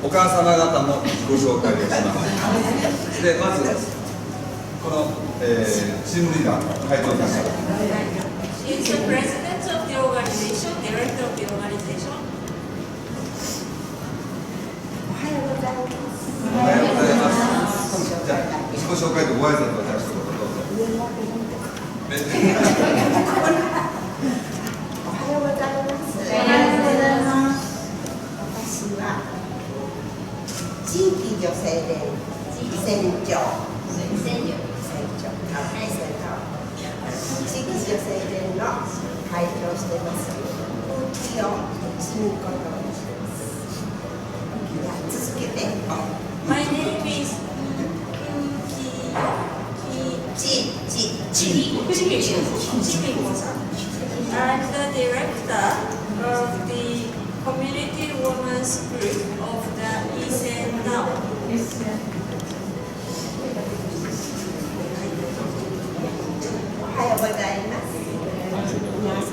お母様方のご紹介をします。で、まずこの、チームリーダー、会長さんから。She is the president of the organization, director of the organization. おはようございます。おはようございます。じゃあ、自己紹介とご挨拶を出してどうぞ。おはようございます。おはようございます。私は地域女性連船長。地域女性連の会長をしています。空気をしみことにします。続けて。My name is Chimiko-san. I'm the director of the Community Women's Group of the Isen Now. おはようございます。皆様、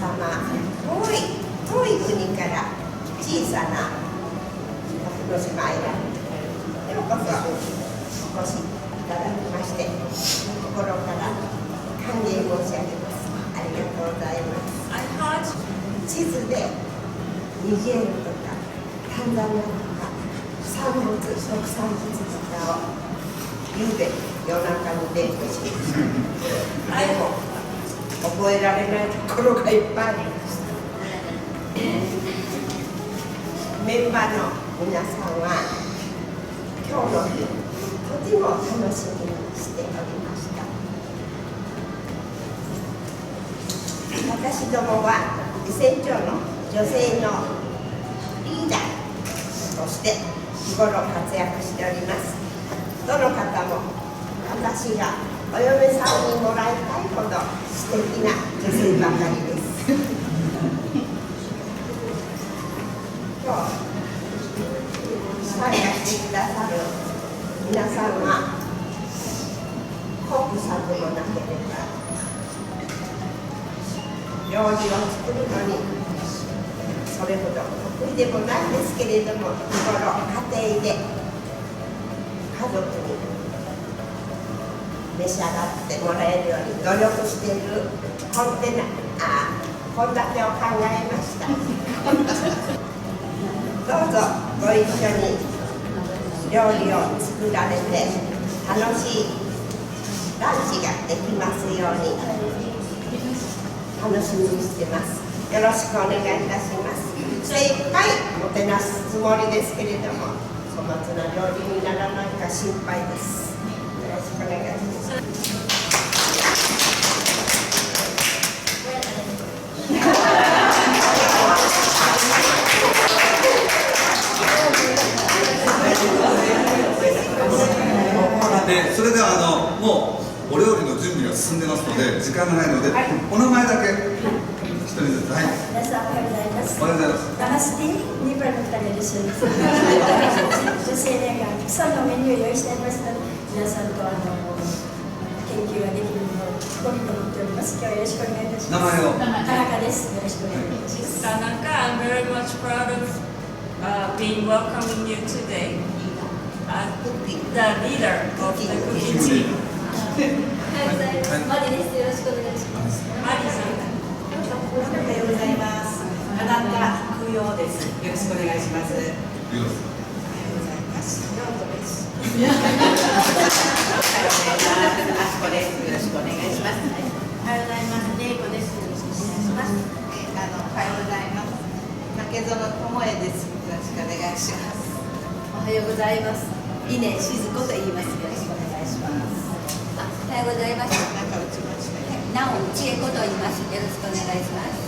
遠い国から小さな徳之島へようこそお越しいただきまして、心から歓迎申し上げます。ありがとうございます。I heard 地図でニジェールとかタンザニアとか産物、特産物とかをゆうべ夜中に勉強しました。でも覚えられないところがいっぱいありました。メンバーの皆さんは今日の日とても楽しみにしておりました。私どもは船長の女性のリーダーとして日頃活躍しております。どの方も私がお嫁さんにもらいたいほど素敵な女性ばかりです。今日参加してくださる皆さんはコックさんでもなければ料理を作るのにそれほど得意でもないんですけれども、日頃家庭で家族に召し上がってもらえるように努力している献立を考えました。どうぞご一緒に料理を作られて楽しいランチができますように楽しみにしてます。よろしくお願いいたします。精一杯もてなすつもりですけれども、粗末な料理にならないか心配です。よろしくお願いします。で、それではもうお料理の準備が進んでますので時間がないので、お名前だけ一人ずつ。はい。皆さんおはようございます。おはようございます。ナマスティニパルの二人です。女性連がたくさんのメニューを用意してありますので、皆さんと研究ができるのを心に思っております。今日はよろしくお願いいたします。名前を。田中です。よろしくお願いいたします。Tanaka. I'm very much proud of being welcoming you today as the leader of the cooking team. おはようございます。マリです。よろしくお願いします。マリさん。おはようございます。あなた空用です。よろしくお願いします。おはようございます。ようこです。おはようございます。あすこです。よろしくお願いします。おはようございます。れいこです。よろしくお願いします。おはようございます。竹園智恵です。よろしくお願いします。おはようございます。稲静子と言います。よろしくお願いします。おはようございます。なんか打ちましたね。なおちえこと言います。よろしくお願いします。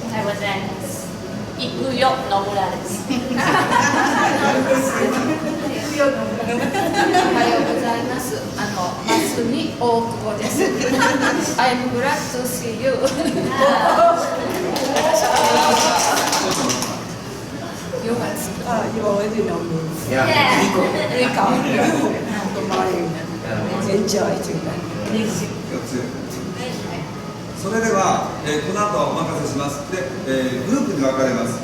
おはようございます。いくよ野村です。おはようございます。ますみ大久保です。I'm glad to see you. よかった。You already know me. Yeah. Rico. Good morning. Enjoy today. それでは、この後お任せします。で、グループに分かれます。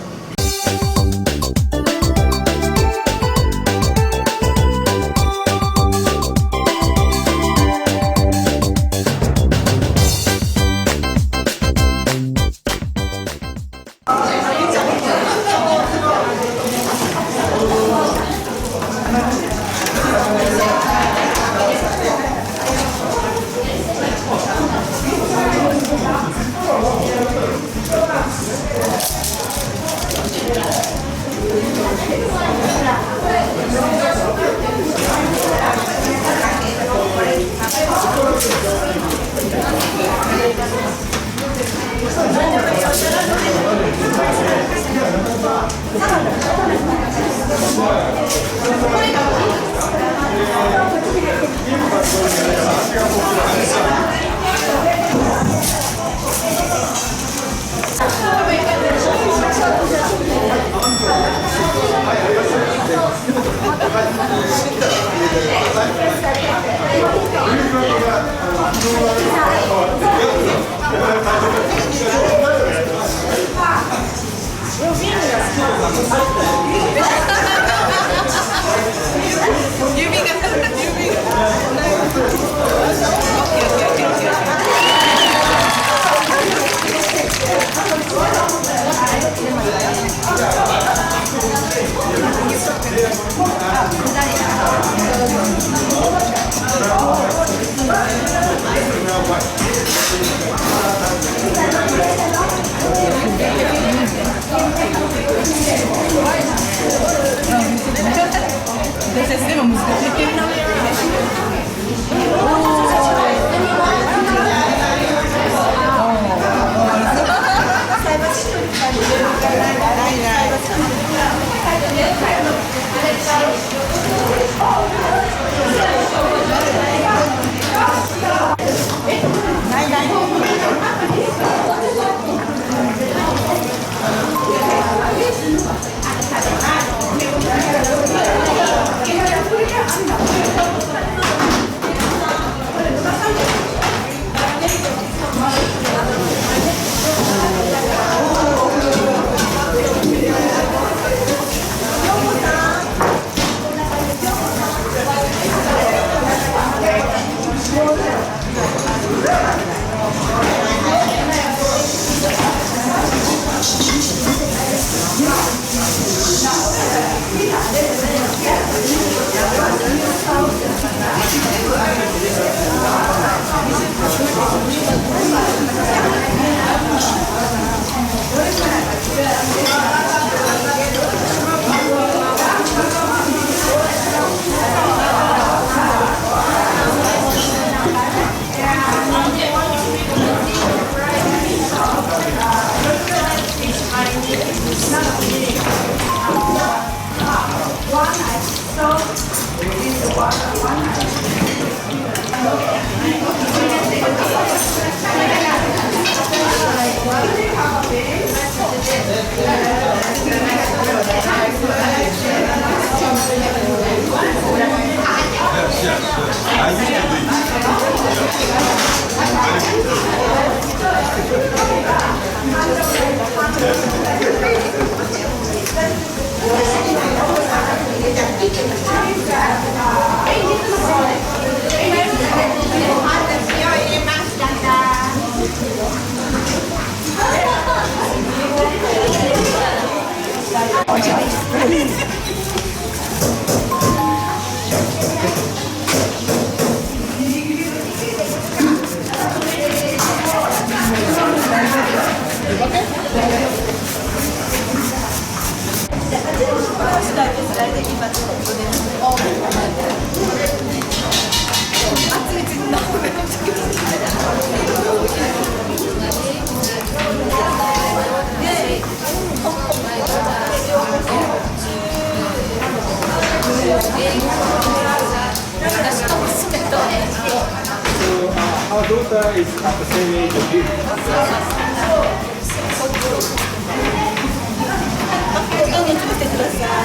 Our daughter is at the same age as you.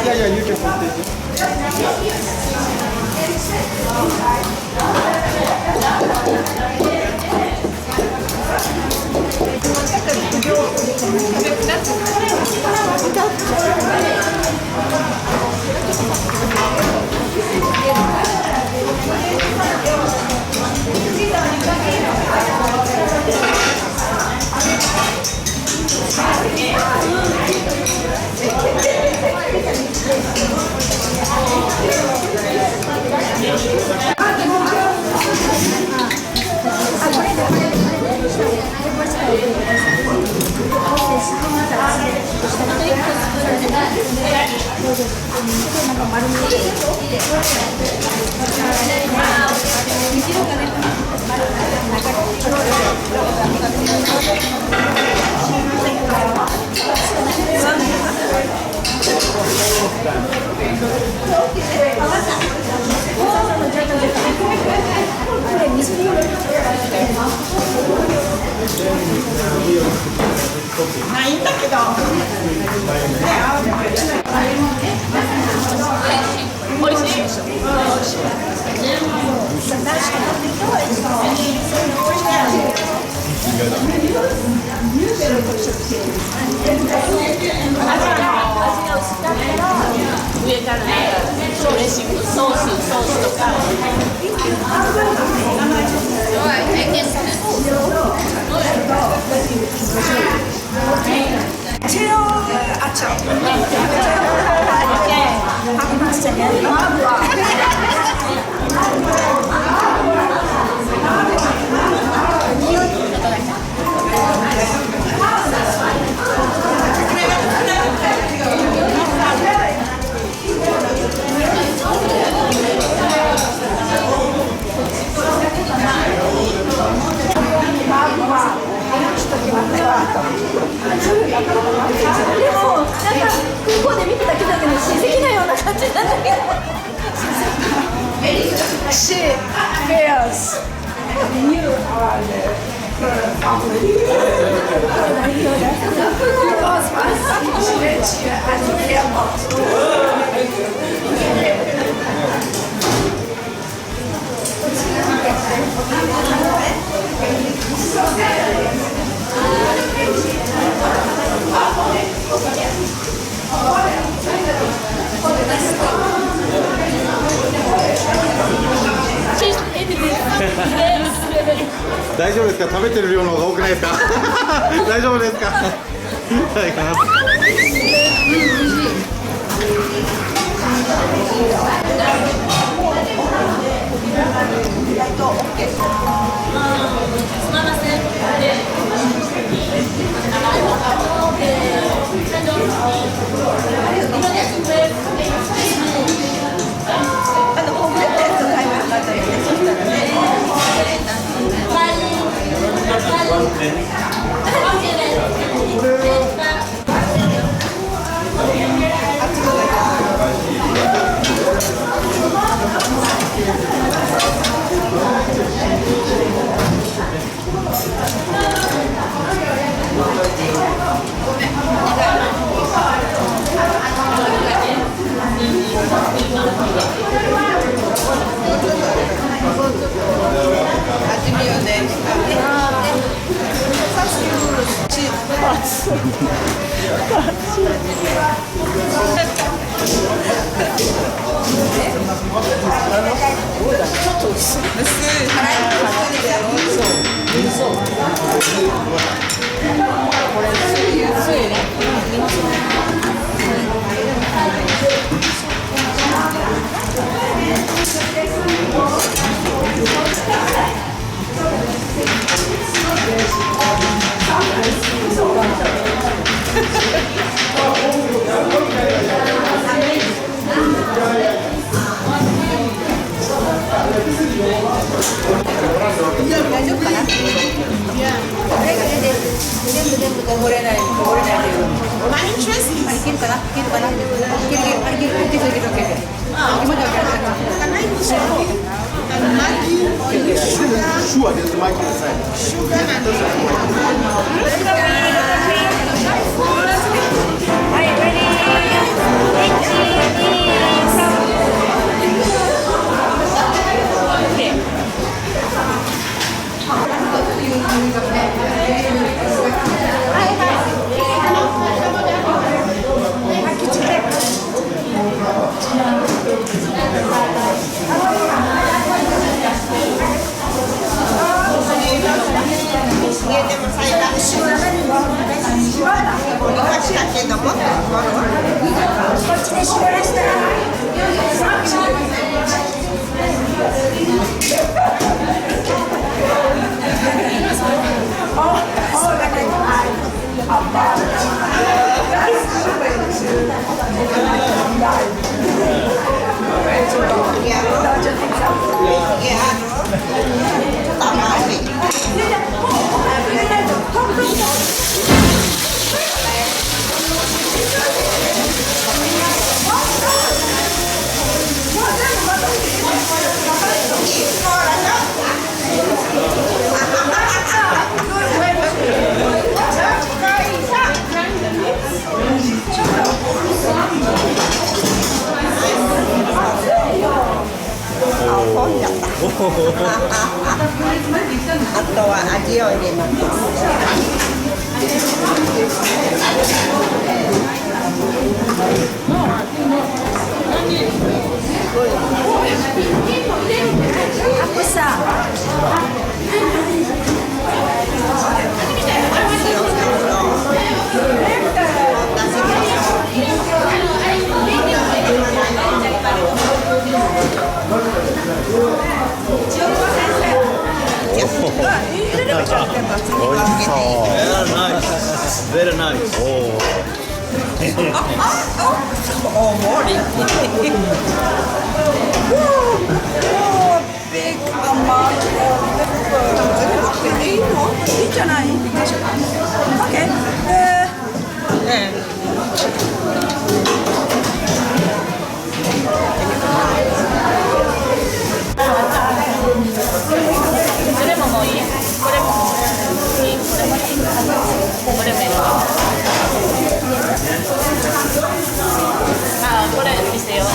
Yeah, you can put it. 上からなんかドレッシングソースとか。空港で見てたけど親戚のような感じなんだけど。She feels you are the family. She's in this. 大丈夫ですか？食べてる量の方が多くないですか？大丈夫ですか？はいかな。ほぐれたやつを買いましたよね。そしたらね。味見よね。大丈夫かな。全部こぼれないで。いけるかな。いける。Sure, there's a mic inside. Yeah. あとは味を入れます白さVery nice. Oh.大盛りbig amount of pepper いいの？いいんじゃない？OK どれももういい。これもいい。これもいい。これもいい。あ、これ見せよう。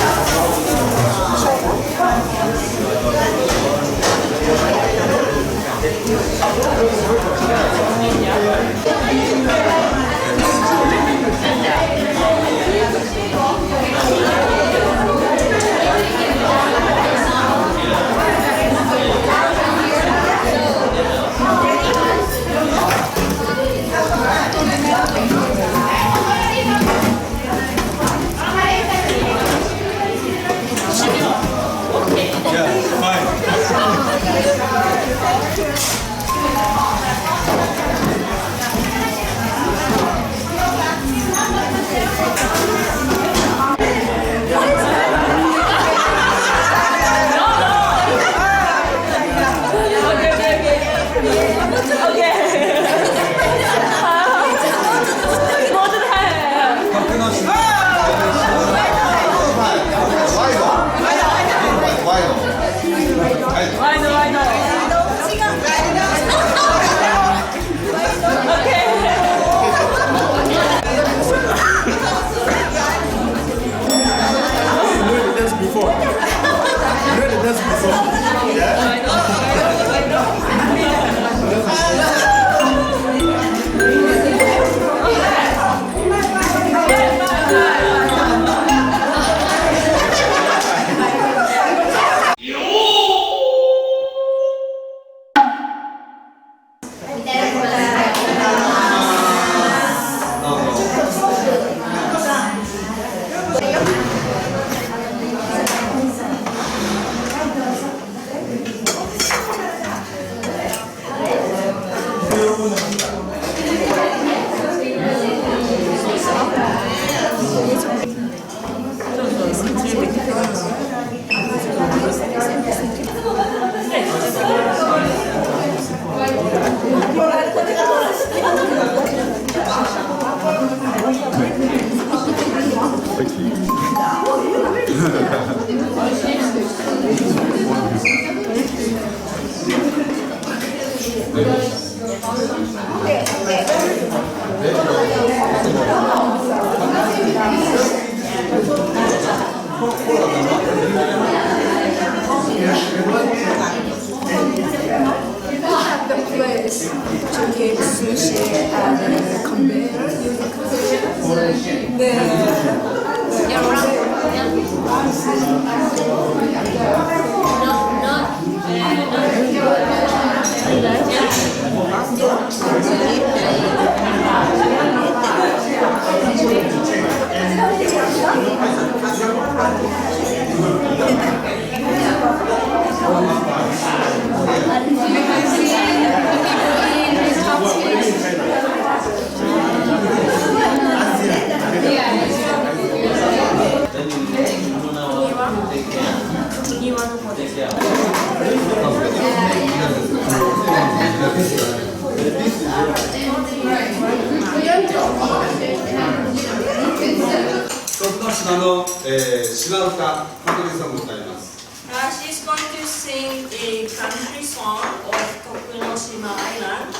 She's going to sing a country song of Tokunoshima Island.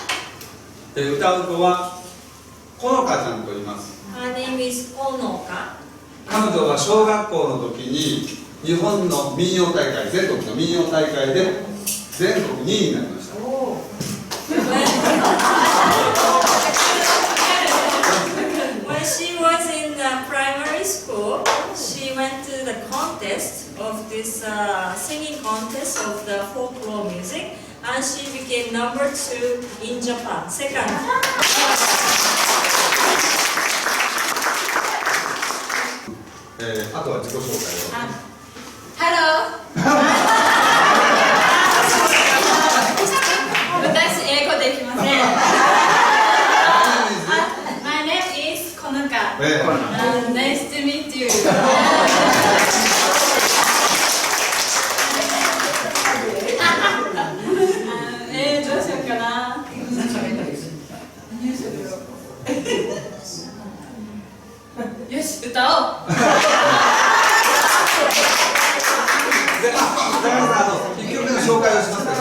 歌う子はこのかちゃんと言います。 Her name is Konoka. 彼女は小学校の時に日本の民謡大会、全国の民謡大会で全国2位になりました。When she was in primary school, she went to the contest of this singing contest of the folklore music, and she became number 2 in Japan, second. あとは自己紹介を。ハロー。私英語できません。My name is このか。Nice to meet you. どうしようかな。よし、歌おう。1曲目の紹介をしますか。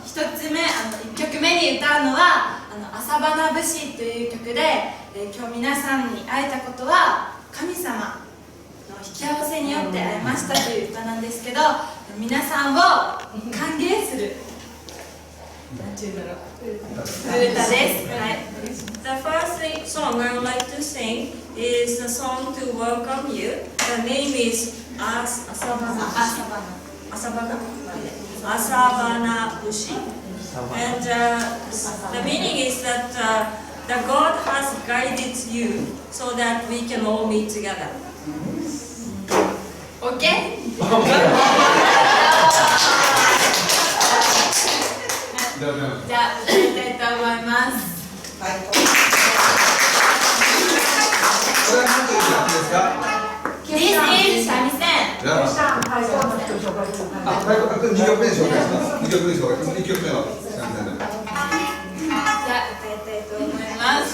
1つ目、1曲目に歌うのは朝花節という曲で、今日皆さんに会えたことは神様の引き合わせによって会えましたという歌なんですけど、皆さんを歓迎する歌です。はい。The first song I would like to sing is the song to welcome you. The name is Asabana Bushi. And the meaning is that the God has guided you so that we can all meet together. OK? じゃあ歌いたいと思います。これは何という曲ですか。This is 三味線。じゃあ、2曲目に紹介します。2曲目に紹介します。1曲目の三味線で。じゃあ歌いたいと思います。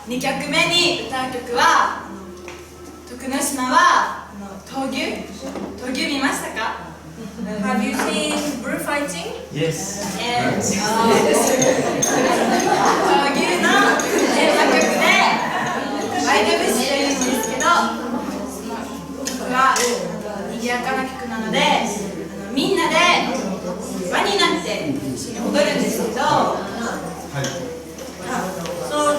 2曲目に歌う曲は徳之島は闘牛見ましたか？ Have you seen bullfighting? Yes. 闘牛のテーマ曲でワイドブッシュというんですけど、曲は賑やかな曲なのでみんなで輪になって一緒に踊るんですけど、So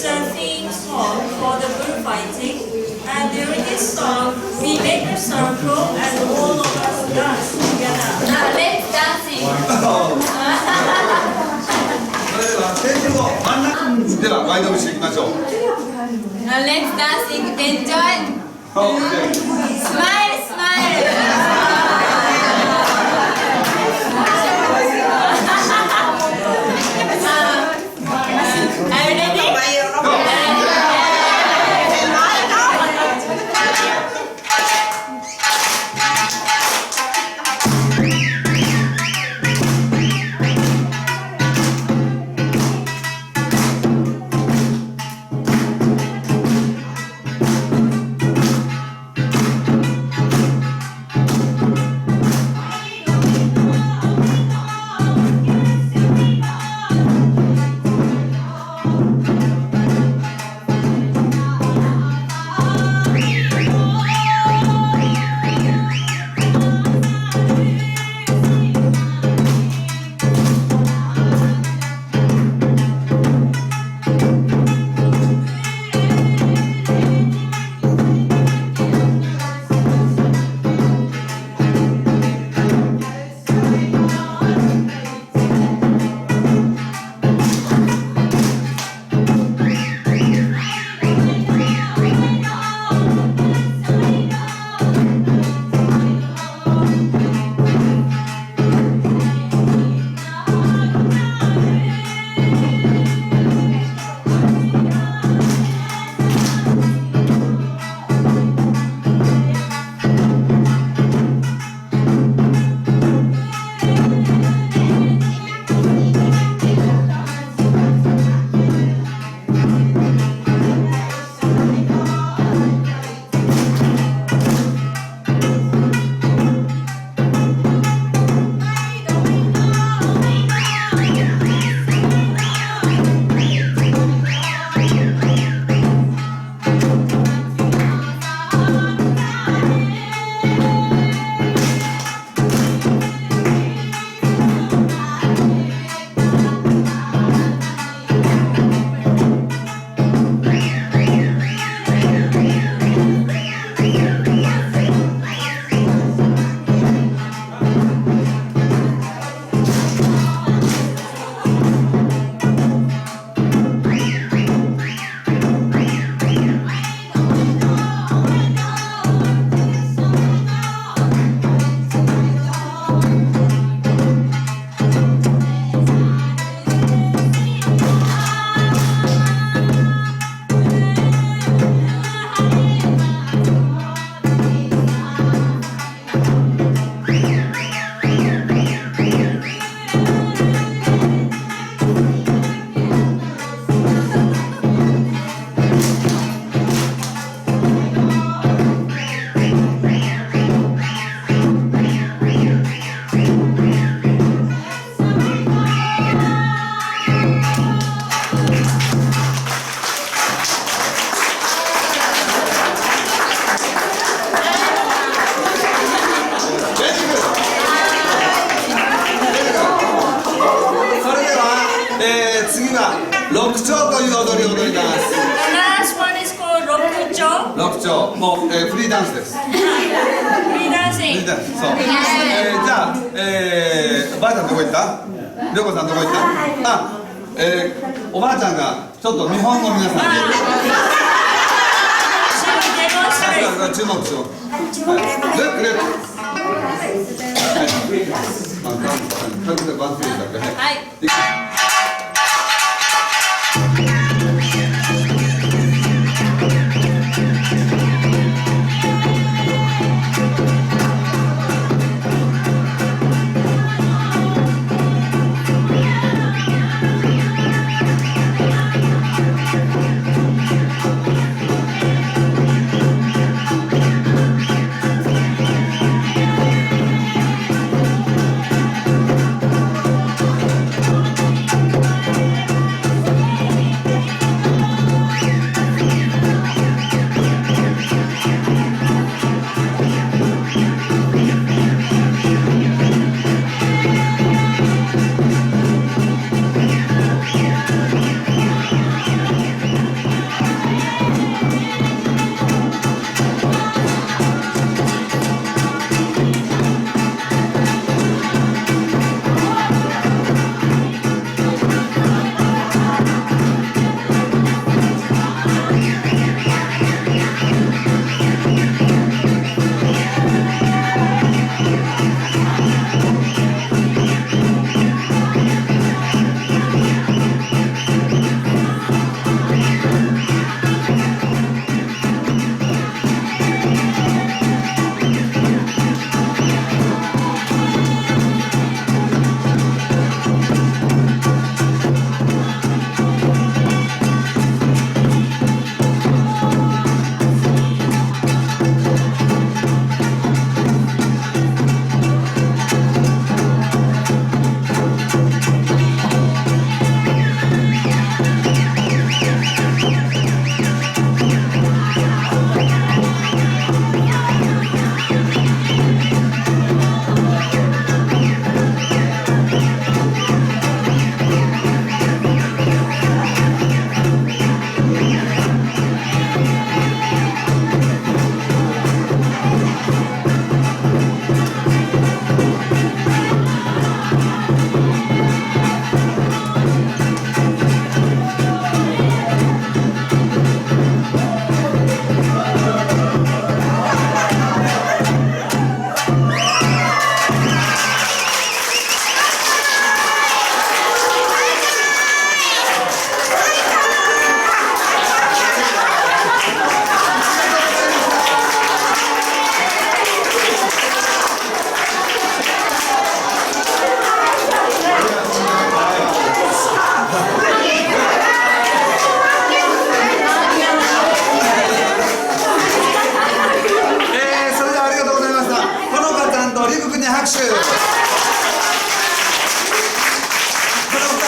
is a theme song for the bullfighting. And during this song, we make a circle and all of us dance together. Let's dancing. それではテーブルの真ん中では前の節いきましょう。 Let's dancing. Enjoy. OK。 Smile, smile. Are you ready? last one is called Rokucho. 六丁もう、フリーダンスです。 Free フリ dancing. ーダンスそう。じゃあ、ばあちゃんどこ行った？りょうこさんどこ行った？あ、おばあちゃんがちょっと見本の皆さんに。 注目しよう。Look, look. はい。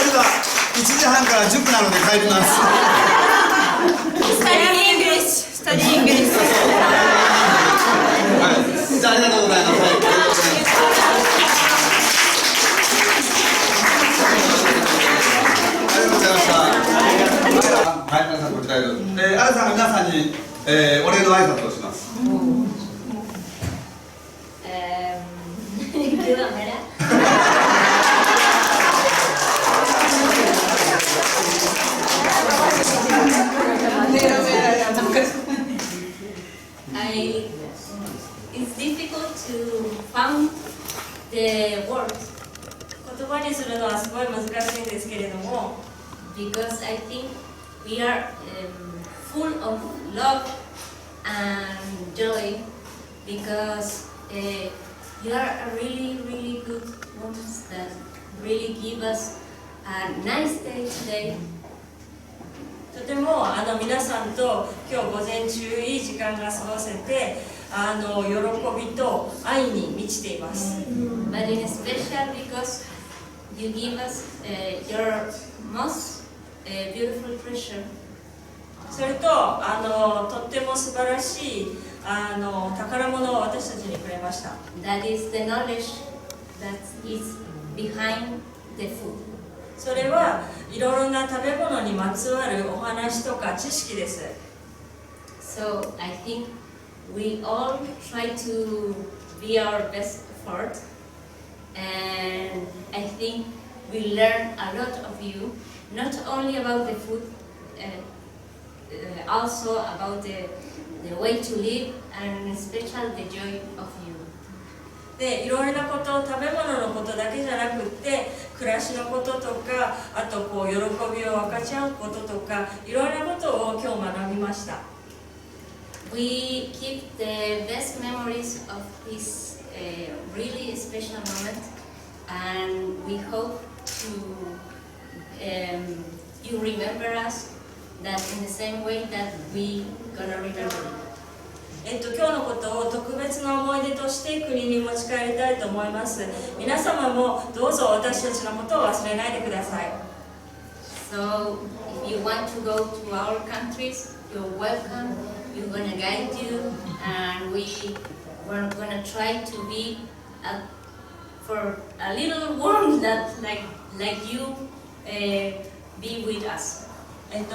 れでは1時半から塾なので帰ります。Study English. Study English. はい、じゃあありがとうございます。はい、ありがとうございました。はい、皆さんご期待どうぞ。あやさんが皆さんに、お礼の挨拶をします。It's difficult to find the words. 言葉にするのはすごい難しいんですけれども、because I think we are full of love and joy because you are a really, really good ones that really give us a nice day today. とても皆さんと今日午前中いい時間が過ごせて喜びと愛に満ちています。But in special because you give us your most beautiful treasure. それととっても素晴らしい宝物を私たちにくれました。That is the knowledge that is behind the food. それはいろいろな食べ物にまつわるお話とか知識です。So I think we all try to be our best effort, and I think we learn a lot of you, not only about the food, also about the way to live, and especially the joy of you. でいろいろなこと、食べ物のことだけじゃなくって暮らしのこととか、あとこう喜びを分かち合うこととか、いろいろなことを今日学びました。We keep the best memories of this really special moment, and we hope to you remember us that in the same way that we gonna remember you. 今日のことを特別な思い出として国に持ち帰りたいと思います。皆様もどうぞ私たちのことを忘れないでください。So, if you want to go to our countries, you're welcome. We're gonna guide you, and we're gonna try to be for a little warm that like you be with us.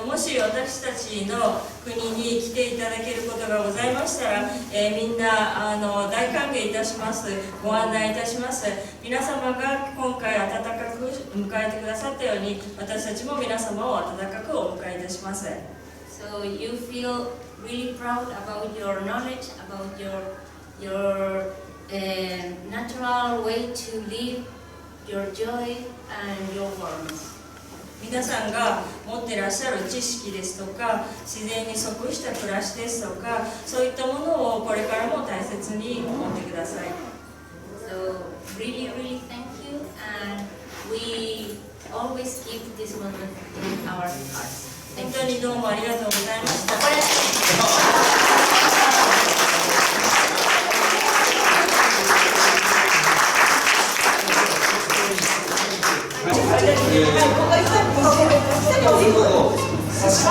もし私たちの国に来ていただけることがございましたら、みんな大歓迎いたします。ご案内いたします。皆様が今回温かく迎えてくださったように、私たちも皆様を温かくお迎えいたします。So you feel really proud about your knowledge, about your natural way to live, your joy and your warmth. 皆さんが持っていらっしゃる知識ですとか、自然に即した暮らしですとか、そういったものをこれからも大切に思ってください。So really, really thank you, and we always keep this moment in our hearts. 本当にどうもありがとうございました。差し